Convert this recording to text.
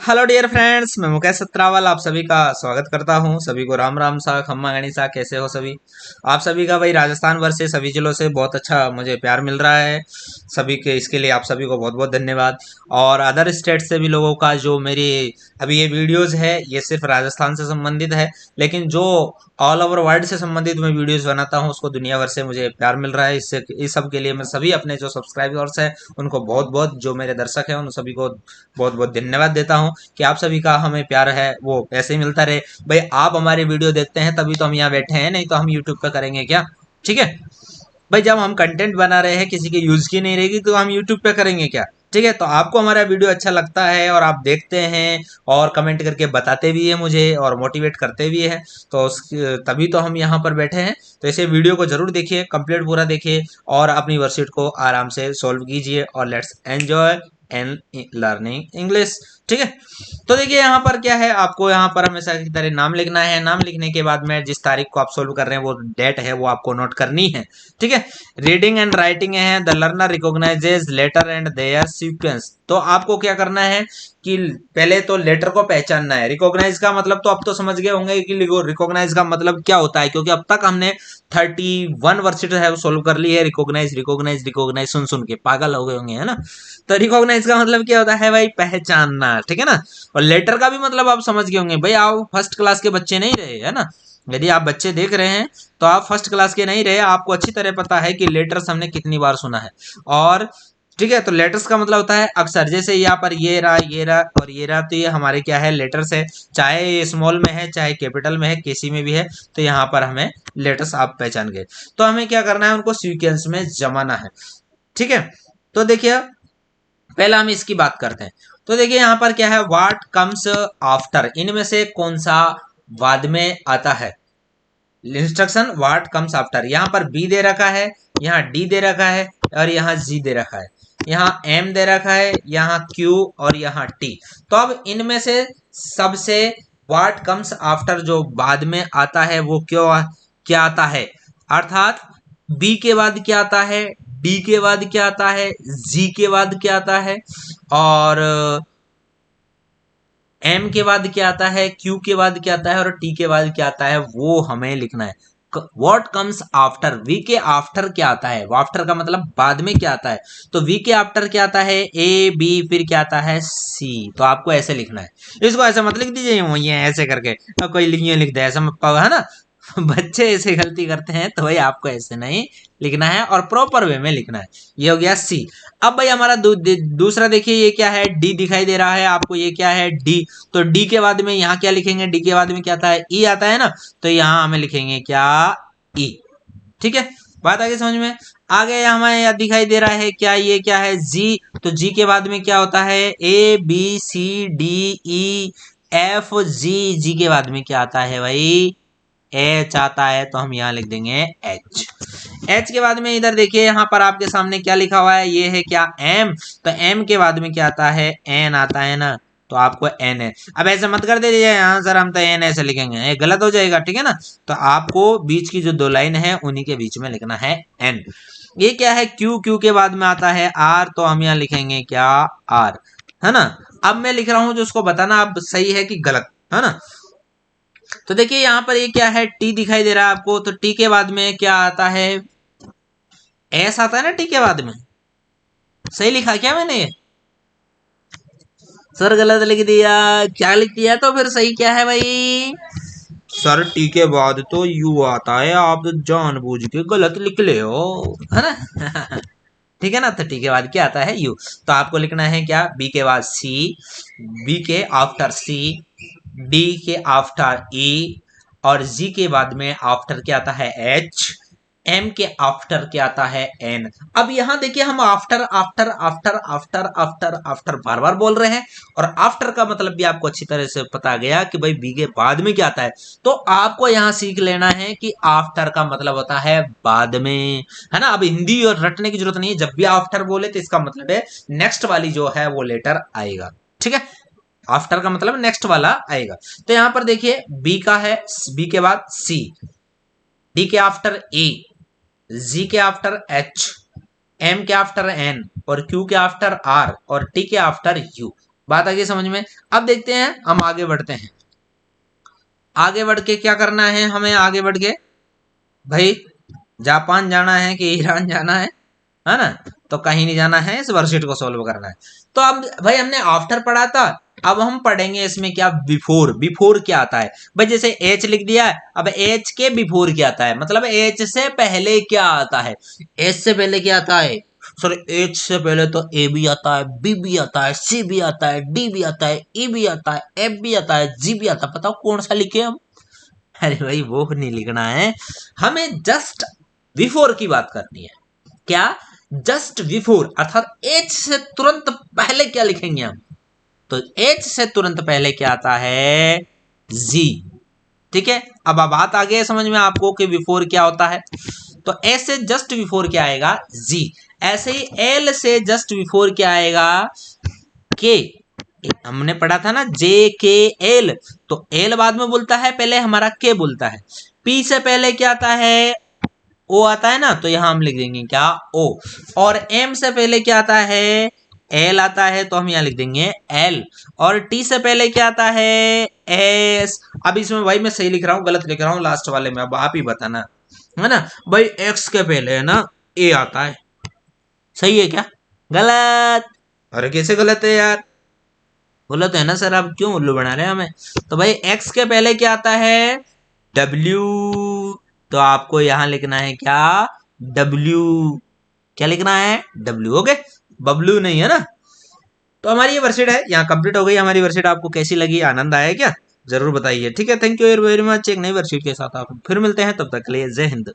Hello dear friends, मैं मुकेश सत्रावल आप सभी का स्वागत करता हूं। सभी को राम राम सा, खम्मा गणिसा। कैसे हो सभी? आप सभी का भाई राजस्थान वर्ष से सभी जिलों से बहुत अच्छा मुझे प्यार मिल रहा है। सभी के इसके लिए आप सभी को बहुत बहुत धन्यवाद। और अदर स्टेट से भी लोगों का जो मेरी अभी ये वीडियोस है ये सिर्फ राजस्थान से संबंधित है, लेकिन जो ऑल ओवर वर्ल्ड से संबंधित मैं वीडियोस बनाता हूँ उसको दुनिया भर से मुझे प्यार मिल रहा है। इससे इस सब के लिए मैं सभी अपने जो सब्सक्राइबर्स हैं उनको बहुत बहुत, जो मेरे दर्शक हैं उन सभी को बहुत बहुत धन्यवाद देता हूँ कि आप सभी का हमें प्यार है वो ऐसे ही मिलता रहे। भाई आप हमारी वीडियो देखते हैं तभी तो हम यहाँ बैठे हैं, नहीं तो हम यूट्यूब पे करेंगे क्या? ठीक है भाई, जब हम कंटेंट बना रहे हैं किसी के यूज की नहीं रहेगी तो हम यूट्यूब पे करेंगे क्या? ठीक है, तो आपको हमारा वीडियो अच्छा लगता है और आप देखते हैं और कमेंट करके बताते भी है मुझे और मोटिवेट करते भी है, तो तभी तो हम यहाँ पर बैठे हैं। तो ऐसे वीडियो को जरूर देखिए, कंप्लीट पूरा देखिए और अपनी वर्कशीट को आराम से सॉल्व कीजिए और let's enjoy and learning English. ठीक है, तो देखिए यहाँ पर क्या है, आपको यहाँ पर हमेशा की तरह नाम लिखना है। नाम लिखने के बाद में जिस तारीख को आप सोल्व कर रहे हैं वो डेट है वो आपको नोट करनी है। ठीक है, रीडिंग एंड राइटिंग है the learner recognises letter and their sequence. तो आपको क्या करना है कि पहले तो लेटर को पहचानना है। रिकॉग्नाइज का मतलब तो आप तो समझ गए होंगे कि रिकॉग्नाइज का मतलब क्या होता है, क्योंकि अब तक हमने 31 वर्कशीट है वो सोल्व कर ली है। रिकॉग्नाइज रिकॉग्नाइज रिकॉग्नाइज सुन सुन के पागल हो गए होंगे, है ना? तो रिकॉग्नाइज का मतलब क्या होता है भाई? पहचानना। ठीक है ना? और लेटर का भी मतलब आप समझ गए होंगे भाई, आप फर्स्ट क्लास के बच्चे नहीं रहे, है ना? यदि आप बच्चे देख रहे हैं तो आप फर्स्ट क्लास के नहीं रहे, आपको अच्छी तरह पता है कि लेटर्स हमने कितनी बार सुना है। और ठीक है, तो लेटर्स का मतलब होता है अक्षर। जैसे यहाँ पर ये रहा और ये रहा, तो ये हमारे क्या है? लेटर्स है। चाहे ये स्मॉल में है चाहे कैपिटल में है, किसी में भी है, तो यहाँ पर हमें लेटर्स आप पहचान गए। तो हमें क्या करना है? उनको सीक्वेंस में जमाना है। ठीक है, तो देखिए पहला हम इसकी बात करते हैं। तो देखिए यहाँ पर क्या है? व्हाट कम्स आफ्टर, इनमें से कौन सा बाद में आता है? Instruction what comes after. यहाँ पर बी दे रखा है, यहाँ डी दे रखा है और यहाँ जी दे रखा है, यहाँ एम दे रखा है, यहाँ क्यू और यहाँ टी। तो अब इनमें से सबसे व्हाट कम्स आफ्टर जो बाद में आता है वो क्यों क्या आता है? अर्थात बी के बाद क्या आता है, डी के बाद क्या आता है, जी के बाद क्या आता है और एम के बाद क्या आता है, क्यू के बाद क्या आता है और टी के बाद क्या आता है, वो हमें लिखना है। वॉट कम्स आफ्टर, वी के आफ्टर क्या आता है? आफ्टर का मतलब बाद में क्या आता है, तो वी के आफ्टर क्या आता है? ए बी, फिर क्या आता है? सी। तो आपको ऐसे लिखना है, इसको ऐसे मत लिख दीजिए ये ऐसे करके कोई लिख दे ऐसा मत, है ना? बच्चे ऐसे गलती करते हैं, तो भाई आपको ऐसे नहीं लिखना है और प्रॉपर वे में लिखना है। ये हो गया सी। अब भाई हमारा दूसरा देखिए, ये क्या है? डी दिखाई दे रहा है आपको, ये क्या है? डी। तो डी के बाद में यहाँ क्या लिखेंगे? डी के बाद में क्या आता है? ई आता है ना, तो यहाँ हमें लिखेंगे क्या? ई। ठीक है, बात आगे समझ में आ गया? हमें यहाँ दिखाई दे रहा है क्या? ये क्या है? जी। तो जी के बाद में क्या होता है? A B C D E F G. G के बाद में क्या आता है भाई? एच आता है, तो हम यहाँ लिख देंगे एच। एच के बाद में इधर देखिए, यहाँ पर आपके सामने क्या लिखा हुआ है? ये है क्या? एम। तो एम के बाद में क्या आता है? एन आता है ना, तो आपको एन है। अब ऐसे मत कर दीजिए यहाँ सर हम तो एन ऐसे लिखेंगे, ये गलत हो जाएगा। ठीक है ना? तो आपको बीच की जो दो लाइन है उन्हीं के बीच में लिखना है एन। ये क्या है? क्यू। क्यू के बाद में आता है आर, तो हम यहाँ लिखेंगे क्या? आर, है ना? अब मैं लिख रहा हूं जो उसको बताना अब सही है कि गलत, है ना? तो देखिए यहाँ पर ये क्या है? टी दिखाई दे रहा है आपको, तो टी के बाद में क्या आता है? एस आता है ना टी के बाद में। सही लिखा क्या मैंने ये? सर गलत लिख दिया। क्या लिख दिया तो फिर सही क्या है भाई? सर टी के बाद तो यू आता है, आप तो जानबूझ के गलत लिख ले हो, है ना? ठीक है ना? तो टी के बाद क्या आता है? यू। तो आपको लिखना है क्या? बी के बाद सी, बी के आफ्टर सी, डी के आफ्टर ई और जी के बाद में आफ्टर क्या आता है? एच। एम के आफ्टर क्या आता है? एन। अब यहां देखिए हम after after after after after after बार बार बोल रहे हैं और आफ्टर का मतलब भी आपको अच्छी तरह से पता गया कि भाई बी के बाद में क्या आता है। तो आपको यहां सीख लेना है कि आफ्टर का मतलब होता है बाद में, है ना? अब हिंदी और रटने की जरूरत नहीं है, जब भी आफ्टर बोले तो इसका मतलब है नेक्स्ट वाली जो है वो लेटर आएगा। ठीक है, आफ्टर का मतलब नेक्स्ट वाला आएगा। तो यहां पर देखिए बी का है, बी के बाद सी, डी के आफ्टर ए, जी के आफ्टर एच, एम के आफ्टर एन और क्यू के आफ्टर आर और टी के आफ्टर यू। बात आ गई समझ में। अब देखते हैं, हम आगे बढ़ते हैं। आगे बढ़ के क्या करना है हमें? आगे बढ़ के भाई जापान जाना है कि ईरान जाना है ना? तो कहीं नहीं जाना है, इस वर्कशीट को सोल्व करना है। तो अब भाई हमने आफ्टर पढ़ा था, अब हम पढ़ेंगे इसमें क्या, बिफोर। बिफोर क्या आता है भाई? जैसे एच लिख दिया है, अब एच के बिफोर क्या आता है, मतलब एच से पहले क्या आता है। एच से पहले क्या आता है? सर एच से पहले तो ए भी आता है, बी भी आता है, सी भी आता है, डी भी आता है, ई भी आता है, एफ भी आता है, जी भी आता है। बताओ कौन सा लिखे हम? अरे भाई वो नहीं लिखना है, हमें जस्ट बिफोर की बात करनी है। क्या? जस्ट बिफोर, अर्थात एच से तुरंत पहले क्या लिखेंगे हम? तो एच से तुरंत पहले क्या आता है? जी। ठीक है, अब बात आ गई समझ में आपको कि बिफोर क्या होता है। तो एस से जस्ट बिफोर क्या आएगा? जी। ऐसे ही एल से जस्ट बिफोर क्या आएगा? के। हमने पढ़ा था ना जे के एल, तो एल बाद में बोलता है, पहले हमारा के बोलता है। पी से पहले क्या आता है? ओ आता है ना, तो यहां हम लिख देंगे क्या? ओ। और एम से पहले क्या आता है? एल आता है, तो हम यहां लिख देंगे एल। और टी से पहले क्या आता है? एस। अब इसमें भाई मैं सही लिख रहा हूं गलत लिख रहा हूं लास्ट वाले में, अब आप ही बताना, है ना? भाई एक्स के पहले है ना ए आता है, सही है क्या? गलत। अरे कैसे गलत है यार? गलत है ना सर, आप क्यों उल्लू बना रहे हैं हमें? तो भाई एक्स के पहले क्या आता है? डब्ल्यू। तो आपको यहां लिखना है क्या? डब्ल्यू। क्या लिखना है? डब्ल्यू। ओके, बबलू नहीं है ना। तो हमारी ये वर्कशीट है यहाँ कंप्लीट हो गई। हमारी वर्कशीट आपको कैसी लगी, आनंद आया क्या? जरूर बताइए। ठीक है, थैंक यू वेरी मच। एक नई वर्कशीट के साथ आप फिर मिलते हैं, तब तक के लिए जय हिंद।